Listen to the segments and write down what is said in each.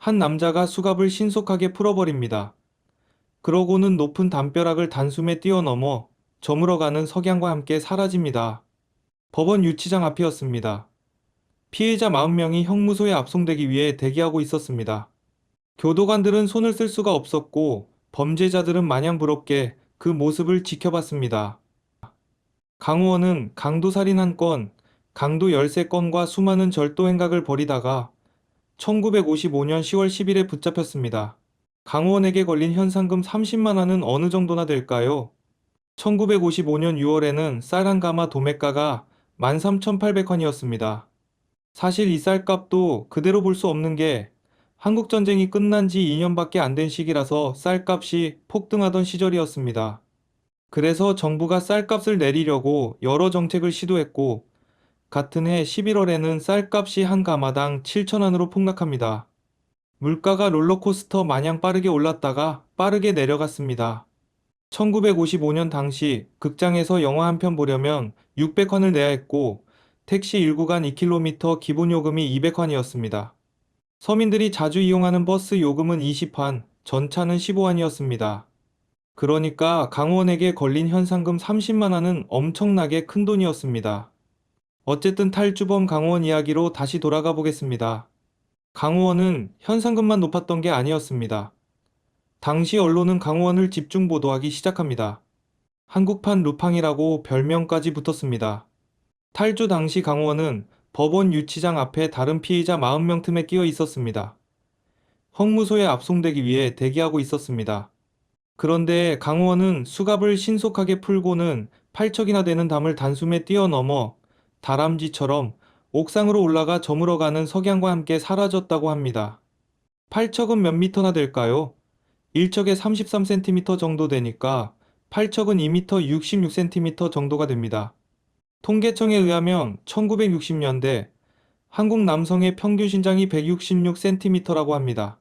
한 남자가 수갑을 신속하게 풀어버립니다. 그러고는 높은 담벼락을 단숨에 뛰어넘어 저물어가는 석양과 함께 사라집니다. 법원 유치장 앞이었습니다. 피해자 40명이 형무소에 압송되기 위해 대기하고 있었습니다. 교도관들은 손을 쓸 수가 없었고 범죄자들은 마냥 부럽게 그 모습을 지켜봤습니다. 강우원은 강도살인 1건, 강도 13건과 수많은 절도 행각을 벌이다가 1955년 10월 10일에 붙잡혔습니다. 강우원에게 걸린 현상금 30만 원은 어느 정도나 될까요? 1955년 6월에는 쌀 한 가마 도매가가 13,800원이었습니다. 사실 이 쌀값도 그대로 볼 수 없는 게 한국전쟁이 끝난 지 2년밖에 안 된 시기라서 쌀값이 폭등하던 시절이었습니다. 그래서 정부가 쌀값을 내리려고 여러 정책을 시도했고 같은 해 11월에는 쌀값이 한 가마당 7,000원으로 폭락합니다. 물가가 롤러코스터 마냥 빠르게 올랐다가 빠르게 내려갔습니다. 1955년 당시 극장에서 영화 한 편 보려면 600원을 내야 했고 택시 1구간 2km 기본 요금이 200원이었습니다. 서민들이 자주 이용하는 버스 요금은 20원, 전차는 15원이었습니다. 그러니까 강원에게 걸린 현상금 30만 원은 엄청나게 큰 돈이었습니다. 어쨌든 탈주범 강원 이야기로 다시 돌아가 보겠습니다. 강우원은 현상금만 높았던 게 아니었습니다. 당시 언론은 강우원을 집중 보도하기 시작합니다. 한국판 루팡이라고 별명까지 붙었습니다. 탈주 당시 강우원은 법원 유치장 앞에 다른 피의자 40명 틈에 끼어 있었습니다. 형무소에 압송되기 위해 대기하고 있었습니다. 그런데 강우원은 수갑을 신속하게 풀고는 8척이나 되는 담을 단숨에 뛰어넘어 다람쥐처럼 옥상으로 올라가 저물어가는 석양과 함께 사라졌다고 합니다. 8척은 몇 미터나 될까요? 1척에 33cm 정도 되니까 8척은 2m 66cm 정도가 됩니다. 통계청에 의하면 1960년대 한국 남성의 평균 신장이 166cm라고 합니다.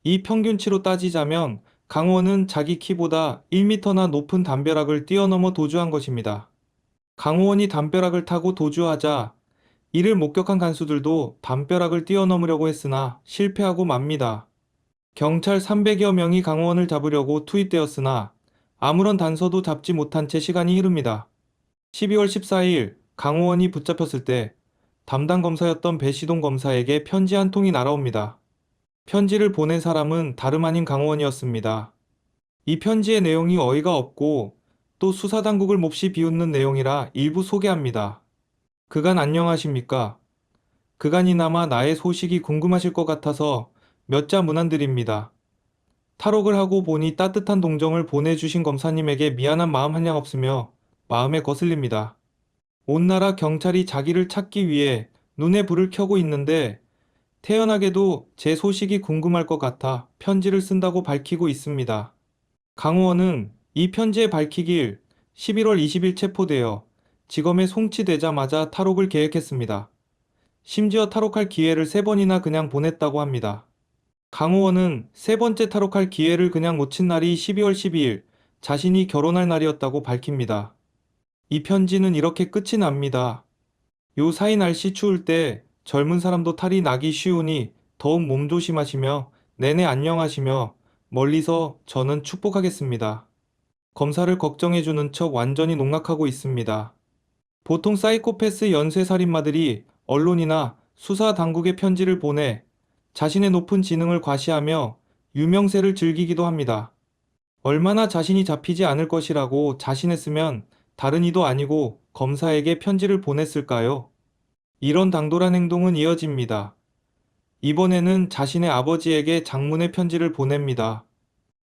이 평균치로 따지자면 강호원은 자기 키보다 1m나 높은 담벼락을 뛰어넘어 도주한 것입니다. 강호원이 담벼락을 타고 도주하자 이를 목격한 간수들도 담벼락을 뛰어넘으려고 했으나 실패하고 맙니다. 경찰 300여 명이 강호원을 잡으려고 투입되었으나 아무런 단서도 잡지 못한 채 시간이 흐릅니다. 12월 14일 강호원이 붙잡혔을 때 담당 검사였던 배시동 검사에게 편지 한 통이 날아옵니다. 편지를 보낸 사람은 다름 아닌 강호원이었습니다. 이 편지의 내용이 어이가 없고 또 수사당국을 몹시 비웃는 내용이라 일부 소개합니다. 그간 안녕하십니까? 그간이나마 나의 소식이 궁금하실 것 같아서 몇 자 문안드립니다. 탈옥을 하고 보니 따뜻한 동정을 보내주신 검사님에게 미안한 마음 한량 없으며 마음에 거슬립니다. 온 나라 경찰이 자기를 찾기 위해 눈에 불을 켜고 있는데 태연하게도 제 소식이 궁금할 것 같아 편지를 쓴다고 밝히고 있습니다. 강호원은 이 편지에 밝히길 11월 20일 체포되어 지검에 송치되자마자 탈옥을 계획했습니다. 심지어 탈옥할 기회를 3번이나 그냥 보냈다고 합니다. 강호원은 3번째 탈옥할 기회를 그냥 놓친 날이 12월 12일 자신이 결혼할 날이었다고 밝힙니다. 이 편지는 이렇게 끝이 납니다. 요 사이 날씨 추울 때 젊은 사람도 탈이 나기 쉬우니 더욱 몸조심하시며 내내 안녕하시며 멀리서 저는 축복하겠습니다. 검사를 걱정해주는 척 완전히 농락하고 있습니다. 보통 사이코패스 연쇄살인마들이 언론이나 수사 당국에 편지를 보내 자신의 높은 지능을 과시하며 유명세를 즐기기도 합니다. 얼마나 자신이 잡히지 않을 것이라고 자신했으면 다른 이도 아니고 검사에게 편지를 보냈을까요? 이런 당돌한 행동은 이어집니다. 이번에는 자신의 아버지에게 장문의 편지를 보냅니다.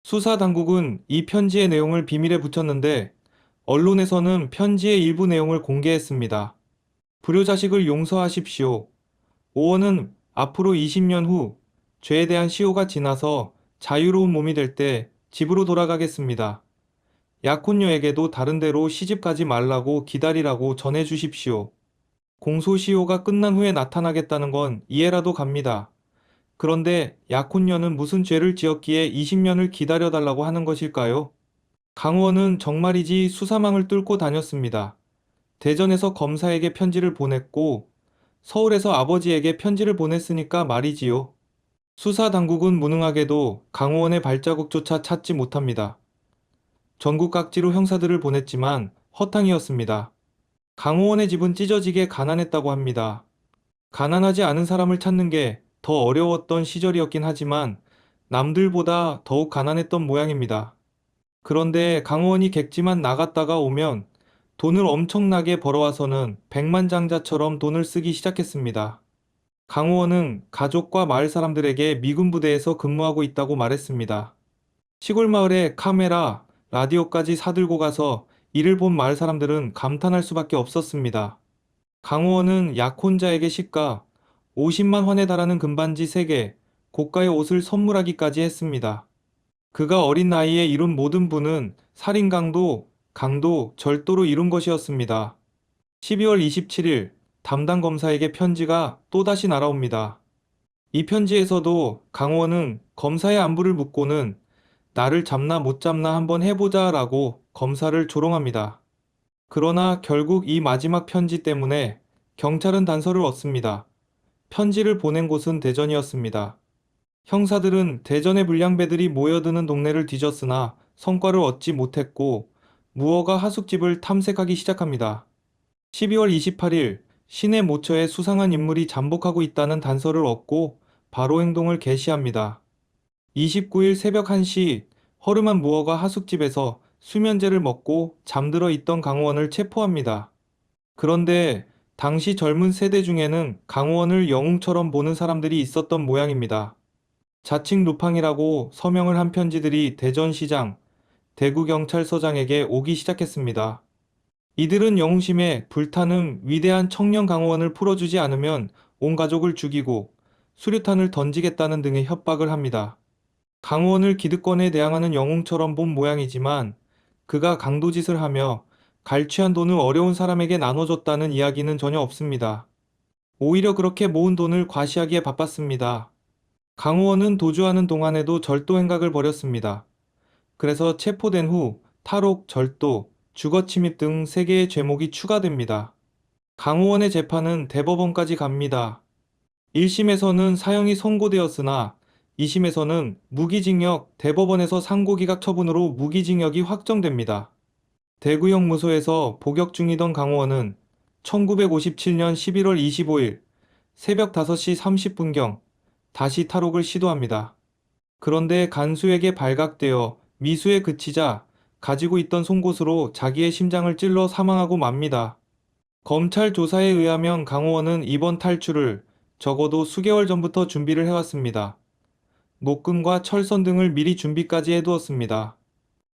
수사 당국은 이 편지의 내용을 비밀에 붙였는데 언론에서는 편지의 일부 내용을 공개했습니다. 불효자식을 용서하십시오. 오원은 앞으로 20년 후 죄에 대한 시효가 지나서 자유로운 몸이 될 때 집으로 돌아가겠습니다. 약혼녀에게도 다른 데로 시집가지 말라고 기다리라고 전해주십시오. 공소시효가 끝난 후에 나타나겠다는 건 이해라도 갑니다. 그런데 약혼녀는 무슨 죄를 지었기에 20년을 기다려달라고 하는 것일까요? 강우원은 정말이지 수사망을 뚫고 다녔습니다. 대전에서 검사에게 편지를 보냈고 서울에서 아버지에게 편지를 보냈으니까 말이지요. 수사 당국은 무능하게도 강호원의 발자국조차 찾지 못합니다. 전국 각지로 형사들을 보냈지만 허탕이었습니다. 강호원의 집은 찢어지게 가난했다고 합니다. 가난하지 않은 사람을 찾는 게 더 어려웠던 시절이었긴 하지만 남들보다 더욱 가난했던 모양입니다. 그런데 강호원이 객지만 나갔다가 오면 돈을 엄청나게 벌어와서는 백만장자처럼 돈을 쓰기 시작했습니다. 강호원은 가족과 마을 사람들에게 미군 부대에서 근무하고 있다고 말했습니다. 시골 마을에 카메라, 라디오까지 사들고 가서 이를 본 마을 사람들은 감탄할 수밖에 없었습니다. 강호원은 약혼자에게 시가 50만 환에 달하는 금반지 3개, 고가의 옷을 선물하기까지 했습니다. 그가 어린 나이에 이룬 모든 부는 살인 강도, 절도로 이룬 것이었습니다. 12월 27일 담당 검사에게 편지가 또다시 날아옵니다. 이 편지에서도 강호원은 검사의 안부를 묻고는 나를 잡나 못 잡나 한번 해보자 라고 검사를 조롱합니다. 그러나 결국 이 마지막 편지 때문에 경찰은 단서를 얻습니다. 편지를 보낸 곳은 대전이었습니다. 형사들은 대전의 불량배들이 모여드는 동네를 뒤졌으나 성과를 얻지 못했고 무허가 하숙집을 탐색하기 시작합니다. 12월 28일 시내 모처에 수상한 인물이 잠복하고 있다는 단서를 얻고 바로 행동을 개시합니다. 29일 새벽 1시 허름한 무허가 하숙집에서 수면제를 먹고 잠들어 있던 강호원을 체포합니다. 그런데 당시 젊은 세대 중에는 강호원을 영웅처럼 보는 사람들이 있었던 모양입니다. 자칭 루팡이라고 서명을 한 편지들이 대전시장, 대구경찰서장에게 오기 시작했습니다. 이들은 영웅심에 불타는 위대한 청년 강호원을 풀어주지 않으면 온 가족을 죽이고 수류탄을 던지겠다는 등의 협박을 합니다. 강호원을 기득권에 대항하는 영웅처럼 본 모양이지만 그가 강도짓을 하며 갈취한 돈을 어려운 사람에게 나눠줬다는 이야기는 전혀 없습니다. 오히려 그렇게 모은 돈을 과시하기에 바빴습니다. 강호원은 도주하는 동안에도 절도 행각을 벌였습니다. 그래서 체포된 후 탈옥, 절도, 주거침입 등 3개의 죄목이 추가됩니다. 강호원의 재판은 대법원까지 갑니다. 1심에서는 사형이 선고되었으나 2심에서는 무기징역, 대법원에서 상고기각 처분으로 무기징역이 확정됩니다. 대구형 무소에서 복역 중이던 강호원은 1957년 11월 25일 새벽 5시 30분경 다시 탈옥을 시도합니다. 그런데 간수에게 발각되어 미수에 그치자 가지고 있던 송곳으로 자기의 심장을 찔러 사망하고 맙니다. 검찰 조사에 의하면 강호원은 이번 탈출을 적어도 수개월 전부터 준비를 해왔습니다. 목금과 철선 등을 미리 준비까지 해두었습니다.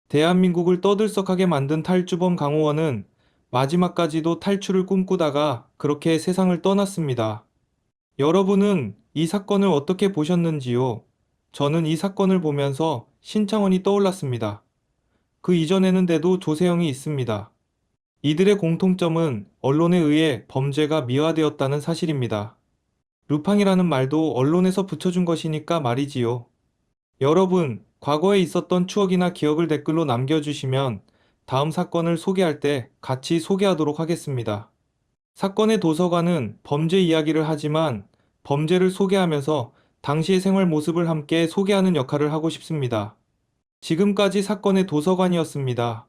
대한민국을 떠들썩하게 만든 탈주범 강호원은 마지막까지도 탈출을 꿈꾸다가 그렇게 세상을 떠났습니다. 여러분은 이 사건을 어떻게 보셨는지요? 저는 이 사건을 보면서 신창원이 떠올랐습니다. 그 이전에는데도 조세형이 있습니다. 이들의 공통점은 언론에 의해 범죄가 미화되었다는 사실입니다. 루팡이라는 말도 언론에서 붙여준 것이니까 말이지요. 여러분, 과거에 있었던 추억이나 기억을 댓글로 남겨주시면 다음 사건을 소개할 때 같이 소개하도록 하겠습니다. 사건의 도서관은 범죄 이야기를 하지만 범죄를 소개하면서 당시의 생활 모습을 함께 소개하는 역할을 하고 싶습니다. 지금까지 사건의 도서관이었습니다.